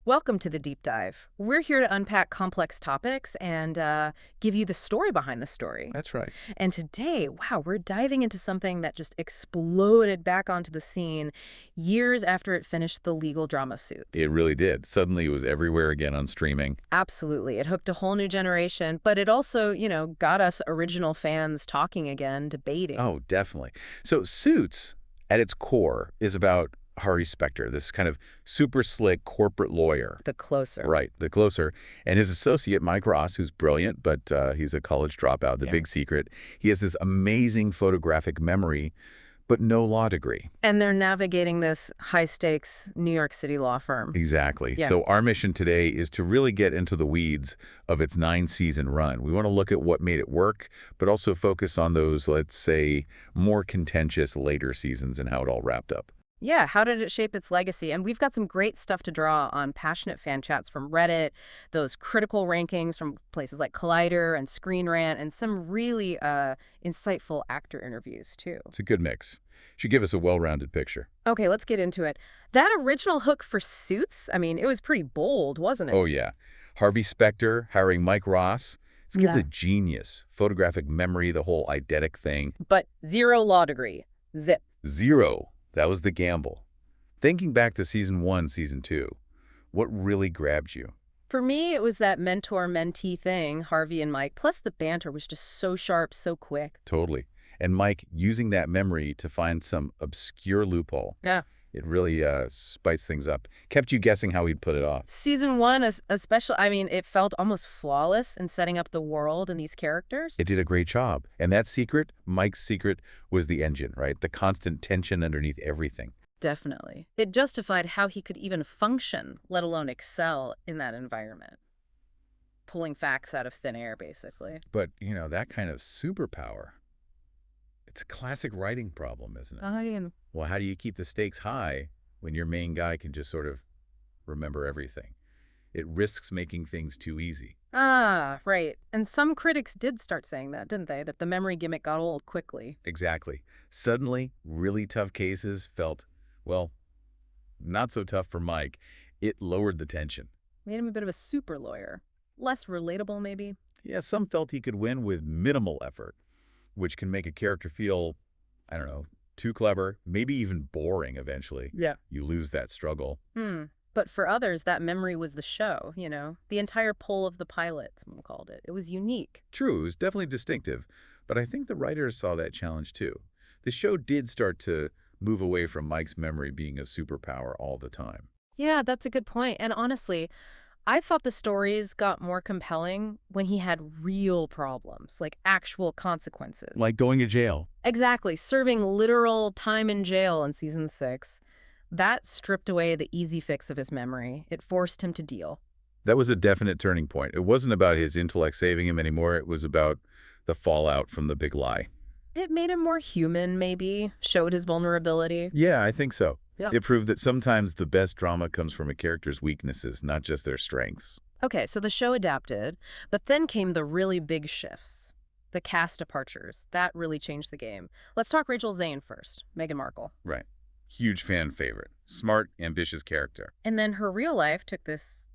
Welcome to the deep dive. We're here to unpack complex topics and give you the story behind the story. That's right. And today, wow, we're diving into something that just exploded back onto the scene years after it finished the legal drama Suits. It really did. Suddenly it was everywhere again on streaming. Absolutely. It hooked a whole new generation, but it also, got us original fans talking again, debating. Oh, definitely. So Suits, at its core, is about Harvey Specter, this kind of super slick corporate lawyer. The closer. Right, the closer. And his associate, Mike Ross, who's brilliant, but he's a college dropout, the Yeah. big secret. He has this amazing photographic memory, but no law degree. And they're navigating this high-stakes New York City law firm. Exactly. Yeah. So our mission today is to really get into the weeds of its 9-season run. We want to look at what made it work, but also focus on those, let's say, more contentious later seasons and how it all wrapped up. Yeah, how did it shape its legacy? And we've got some great stuff to draw on passionate fan chats from Reddit, those critical rankings from places like Collider and Screen Rant, and some really insightful actor interviews, too. It's a good mix. Should give us a well-rounded picture. Okay, let's get into it. That original hook for Suits, I mean, it was pretty bold, wasn't it? Oh, yeah. Harvey Specter hiring Mike Ross. This kid's Yeah. a genius. Photographic memory, the whole eidetic thing. But zero law degree. Zip. Zero. That was the gamble. Thinking back to season 1, season 2, what really grabbed you? For me, it was that mentor-mentee thing, Harvey and Mike, plus the banter was just so sharp, so quick. Totally. And Mike using that memory to find some obscure loophole. Yeah. It really spiced things up. Kept you guessing how he'd put it off. Season one, especially, I mean, it felt almost flawless in setting up the world and these characters. It did a great job. And that secret, Mike's secret, was the engine, right? The constant tension underneath everything. Definitely. It justified how he could even function, let alone excel in that environment. Pulling facts out of thin air, basically. But, that kind of superpower, it's a classic writing problem, isn't it? I Well, how do you keep the stakes high when your main guy can just sort of remember everything? It risks making things too easy. right. And some critics did start saying that, didn't they? That the memory gimmick got old quickly. Exactly. Suddenly, really tough cases felt, well, not so tough for Mike. It lowered the tension. Made him a bit of a super lawyer. Less relatable, maybe. Yeah, some felt he could win with minimal effort, which can make a character feel, I don't know, too clever, maybe even boring eventually. Yeah. You lose that struggle. But for others, that memory was the show, The entire pull of the pilot, someone called it. It was unique. True, it was definitely distinctive, but I think the writers saw that challenge too. The show did start to move away from Mike's memory being a superpower all the time. Yeah, that's a good point. And honestly, I thought the stories got more compelling when he had real problems, like actual consequences. Like going to jail. Exactly, serving literal time in jail in season 6. That stripped away the easy fix of his memory. It forced him to deal. That was a definite turning point. It wasn't about his intellect saving him anymore. It was about the fallout from the big lie. It made him more human, maybe, showed his vulnerability. Yeah, I think so. Yeah. It proved that sometimes the best drama comes from a character's weaknesses, not just their strengths. Okay, so the show adapted, but then came the really big shifts. The cast departures. That really changed the game. Let's talk Rachel Zane first, Meghan Markle. Right. Huge fan favorite. Smart, ambitious character. And then her real life took this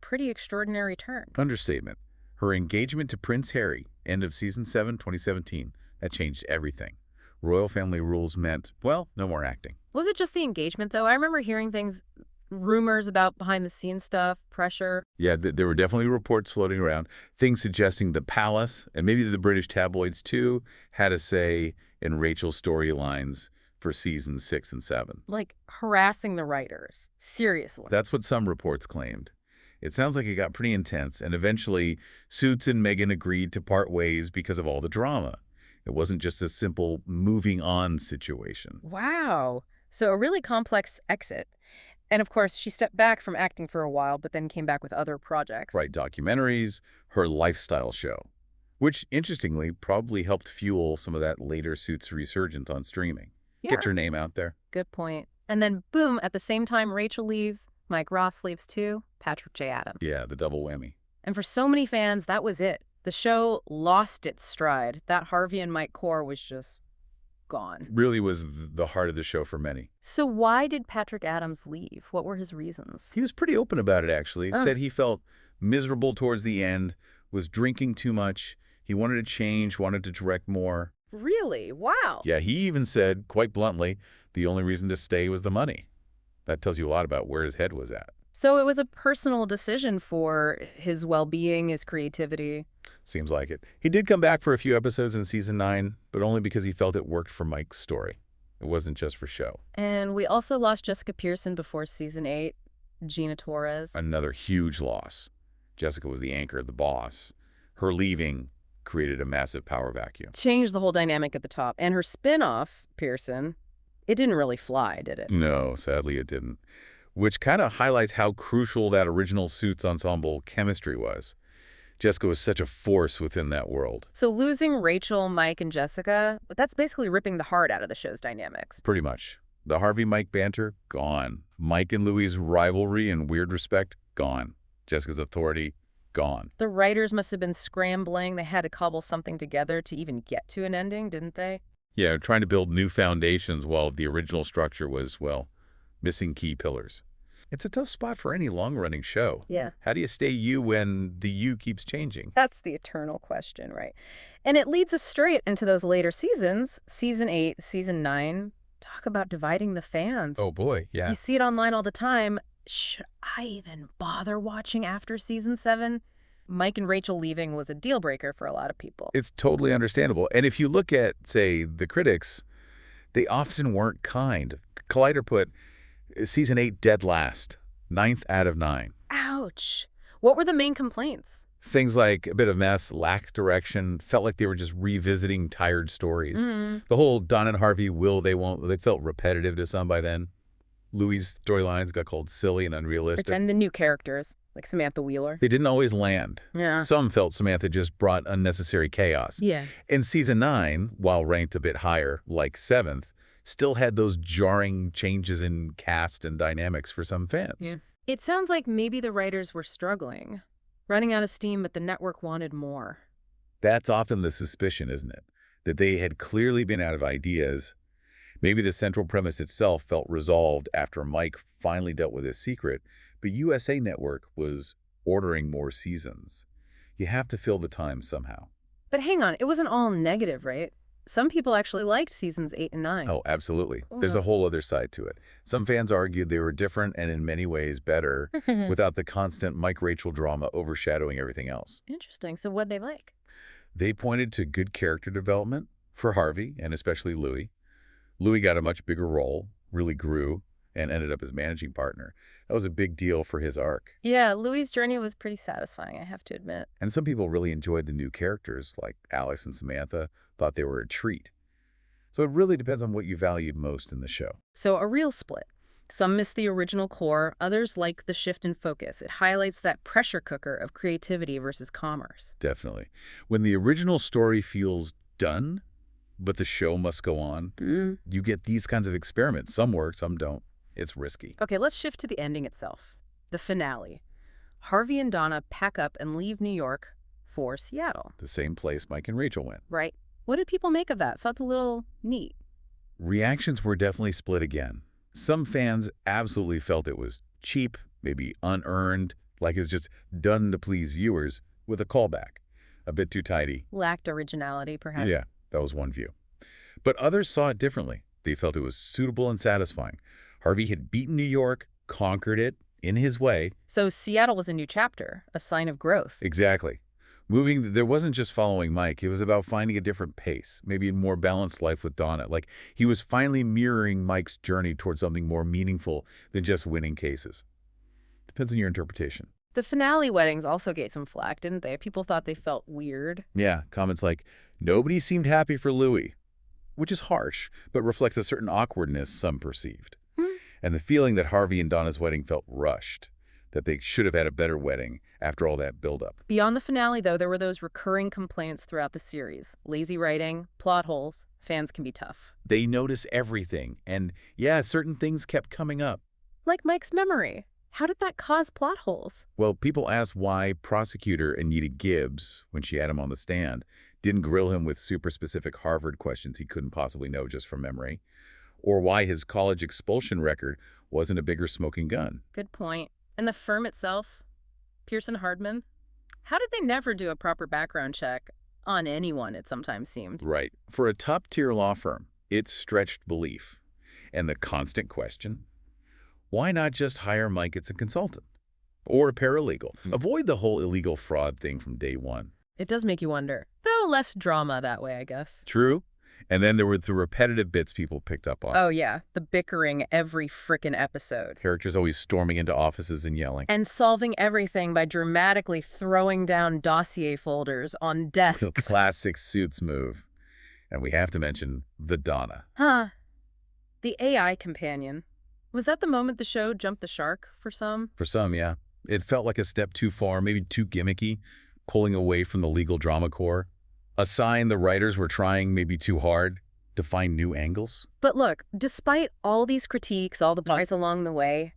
pretty extraordinary turn. Understatement. Her engagement to Prince Harry, end of season 7, 2017, that changed everything. Royal family rules meant, well, no more acting. Was it just the engagement, though? I remember hearing rumors about behind-the-scenes stuff, pressure. Yeah, there were definitely reports floating around, things suggesting the palace, and maybe the British tabloids too, had a say in Rachel's storylines for seasons 6 and 7. Like harassing the writers. Seriously. That's what some reports claimed. It sounds like it got pretty intense, and eventually Suits and Meghan agreed to part ways because of all the drama. It wasn't just a simple moving on situation. Wow. So a really complex exit. And of course, she stepped back from acting for a while, but then came back with other projects. Right, documentaries, her lifestyle show, which, interestingly, probably helped fuel some of that later Suits resurgence on streaming. Yeah. Get your name out there. Good point. And then, boom, at the same time, Rachel leaves, Mike Ross leaves too, Patrick J. Adams. Yeah, the double whammy. And for so many fans, that was it. The show lost its stride. That Harvey and Mike core was just gone. Really was the heart of the show for many. So why did Patrick Adams leave? What were his reasons? He was pretty open about it, actually. Oh. Said he felt miserable towards the end, was drinking too much. He wanted to change, wanted to direct more. Really? Wow. Yeah, he even said, quite bluntly, the only reason to stay was the money. That tells you a lot about where his head was at. So it was a personal decision for his well-being, his creativity. Seems like it. He did come back for a few episodes in season 9, but only because he felt it worked for Mike's story. It wasn't just for show. And we also lost Jessica Pearson before season 8, Gina Torres. Another huge loss. Jessica was the anchor, the boss. Her leaving created a massive power vacuum. Changed the whole dynamic at the top. And her spin-off, Pearson, it didn't really fly, did it? No, sadly it didn't. Which kind of highlights how crucial that original Suits ensemble chemistry was. Jessica was such a force within that world. So losing Rachel, Mike, and Jessica, that's basically ripping the heart out of the show's dynamics. Pretty much. The Harvey-Mike banter, gone. Mike and Louie's rivalry and weird respect, gone. Jessica's authority, gone. The writers must have been scrambling. They had to cobble something together to even get to an ending, didn't they? Yeah, trying to build new foundations while the original structure was, well, missing key pillars. It's a tough spot for any long-running show. Yeah. How do you stay you when the you keeps changing? That's the eternal question, right? And it leads us straight into those later seasons, season 8, season 9. Talk about dividing the fans. Oh boy, yeah. You see it online all the time. Should I even bother watching after season 7? Mike and Rachel leaving was a deal breaker for a lot of people. It's totally understandable. And if you look at, say, the critics, they often weren't kind. Collider put season 8 dead last, 9th out of 9. Ouch. What were the main complaints? Things like a bit of mess, lacked direction, felt like they were just revisiting tired stories. The whole Don and Harvey will, they won't, they felt repetitive to some by then. Louis' storylines got called silly and unrealistic. And the new characters, like Samantha Wheeler. They didn't always land. Yeah. Some felt Samantha just brought unnecessary chaos. Yeah. In season 9, while ranked a bit higher, like 7th, still had those jarring changes in cast and dynamics for some fans. Yeah. It sounds like maybe the writers were struggling, running out of steam, but the network wanted more. That's often the suspicion, isn't it? That they had clearly been out of ideas. Maybe the central premise itself felt resolved after Mike finally dealt with his secret, but USA Network was ordering more seasons. You have to fill the time somehow. But hang on, it wasn't all negative, right? Some people actually liked seasons 8 and 9. Oh, absolutely. There's a whole other side to it. Some fans argued they were different and in many ways better without the constant Mike-Rachel drama overshadowing everything else. Interesting. So what'd they like? They pointed to good character development for Harvey and especially Louis. Louis got a much bigger role, really grew, and ended up as managing partner. That was a big deal for his arc. Yeah, Louis' journey was pretty satisfying, I have to admit. And some people really enjoyed the new characters, like Alex and Samantha, thought they were a treat. So it really depends on what you valued most in the show. So a real split. Some miss the original core, others like the shift in focus. It highlights that pressure cooker of creativity versus commerce. Definitely. When the original story feels done, but the show must go on, you get these kinds of experiments. Some work, some don't. It's risky. Okay, let's shift to the ending itself. The finale. Harvey and Donna pack up and leave New York for Seattle. The same place Mike and Rachel went. Right. What did people make of that? Felt a little neat. Reactions were definitely split again. Some fans absolutely felt it was cheap, maybe unearned, like it was just done to please viewers with a callback. A bit too tidy. Lacked originality, perhaps. Yeah, that was one view. But others saw it differently. They felt it was suitable and satisfying. Harvey had beaten New York, conquered it, in his way. So Seattle was a new chapter, a sign of growth. Exactly. Moving, there wasn't just following Mike. It was about finding a different pace, maybe a more balanced life with Donna. Like, he was finally mirroring Mike's journey towards something more meaningful than just winning cases. Depends on your interpretation. The finale weddings also gave some flack, didn't they? People thought they felt weird. Yeah, comments like, nobody seemed happy for Louis, which is harsh, but reflects a certain awkwardness some perceived. And the feeling that Harvey and Donna's wedding felt rushed, that they should have had a better wedding after all that buildup. Beyond the finale, though, there were those recurring complaints throughout the series. Lazy writing, plot holes. Fans can be tough. They notice everything, and yeah, certain things kept coming up. Like Mike's memory. How did that cause plot holes? Well, people asked why prosecutor Anita Gibbs, when she had him on the stand, didn't grill him with super specific Harvard questions he couldn't possibly know just from memory, or why his college expulsion record wasn't a bigger smoking gun. Good point. And the firm itself, Pearson Hardman, how did they never do a proper background check on anyone, it sometimes seemed? Right. For a top-tier law firm, it's stretched belief. And the constant question, why not just hire Mike as a consultant? Or a paralegal? Avoid the whole illegal fraud thing from day one. It does make you wonder. Though less drama that way, I guess. True. And then there were the repetitive bits people picked up on. Oh, yeah. The bickering every frickin' episode. Characters always storming into offices and yelling. And solving everything by dramatically throwing down dossier folders on desks. The classic Suits move. And we have to mention the Donna. Huh. The AI companion. Was that the moment the show jumped the shark for some? For some, yeah. It felt like a step too far, maybe too gimmicky, pulling away from the legal drama core. A sign the writers were trying maybe too hard to find new angles. But look, despite all these critiques, all the buys along the way,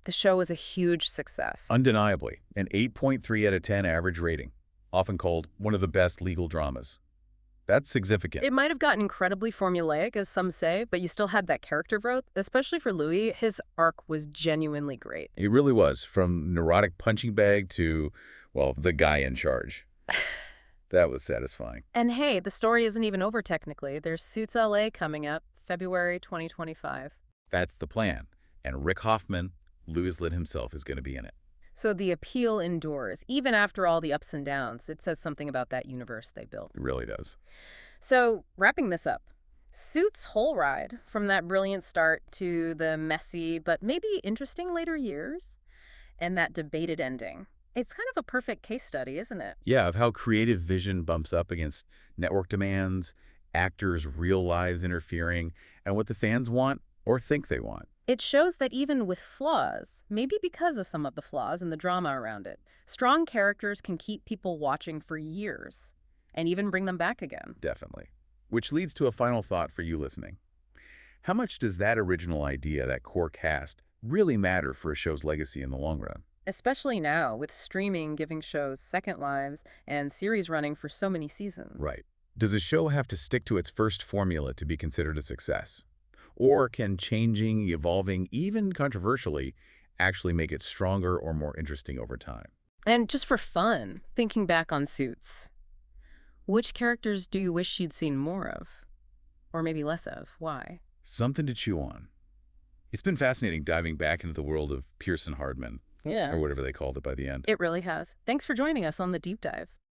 the show was a huge success. Undeniably, an 8.3 out of 10 average rating, often called one of the best legal dramas. That's significant. It might have gotten incredibly formulaic, as some say, but you still had that character growth, especially for Louis. His arc was genuinely great. It really was, from neurotic punching bag to, well, the guy in charge. That was satisfying. And hey, the story isn't even over technically. There's Suits LA coming up, February 2025. That's the plan. And Rick Hoffman, Louis Litt himself, is going to be in it. So the appeal endures, even after all the ups and downs. It says something about that universe they built. It really does. So, wrapping this up, Suits' whole ride, from that brilliant start to the messy but maybe interesting later years, and that debated ending. It's kind of a perfect case study, isn't it? Yeah, of how creative vision bumps up against network demands, actors' real lives interfering, and what the fans want or think they want. It shows that even with flaws, maybe because of some of the flaws and the drama around it, strong characters can keep people watching for years and even bring them back again. Definitely. Which leads to a final thought for you listening. How much does that original idea, that core cast, really matter for a show's legacy in the long run? Especially now, with streaming giving shows second lives and series running for so many seasons. Right. Does a show have to stick to its first formula to be considered a success? Or can changing, evolving, even controversially, actually make it stronger or more interesting over time? And just for fun, thinking back on Suits, which characters do you wish you'd seen more of? Or maybe less of? Why? Something to chew on. It's been fascinating diving back into the world of Pearson Hardman, Yeah. or whatever they called it by the end. It really has. Thanks for joining us on The Deep Dive.